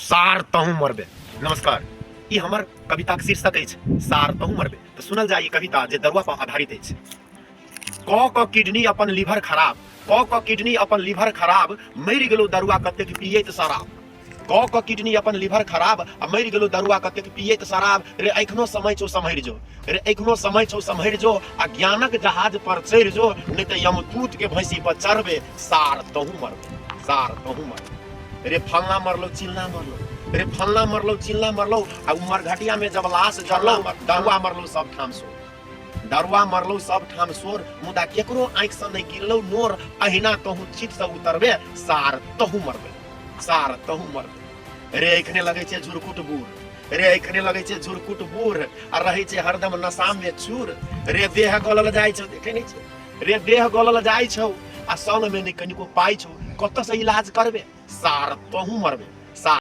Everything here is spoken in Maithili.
सार तहु मरबे। नमस्कार, ई हमर कविता के शीर्षक अछि सार तहु मरबे। तो सुनल जाय ई कविता जे दरुआ पर आधारित अछि। क किडनी अपन लीवर खराब, क किडनी अपन लीवर खराब, मरि गेलो दरुआ कतेक पियैत शराब। क किडनी अपन लीवर खराब आ मरि गेलो दरुआ कतेक पियैत शराब। रे एखनो समय छौ सम्हरि जो, रे एखनो समय छौ सम्हरि जो, आ ज्ञानक जहाज पर चढ़ि जो, नहीं तो यमदूत के भैंसी पर चढ़बे। सार तहु मरबे, सार तहु मरबे। रे फलना मरलो चिल्ला मरलो, रे फलना मरलो चिल्ला मरलो, आ उमर घटिया में जब लाश जरलो, दरुआ मरलो सब ठाम सो। दरुआ मरलो सब ठाम सोर, मुदा केकरो आंखि से नहीं गिरलो नोर। अहिना तहु चित से उतरबे, सार तहु मरबे, सार तहु मरबे। रे एखने लगे छे झुरकुट बूढ़, रे एखने लगे छे झुरकुट बूढ़, आ रहे छे हरदम नशा में चूर। रे देह गलल जाय छौ, देखे नहीं छे, रे देह गलल जाय छौ, आ संग में नहीं कनिको पाई छौ, कत से इलाज करबे। सार तहु मरबे।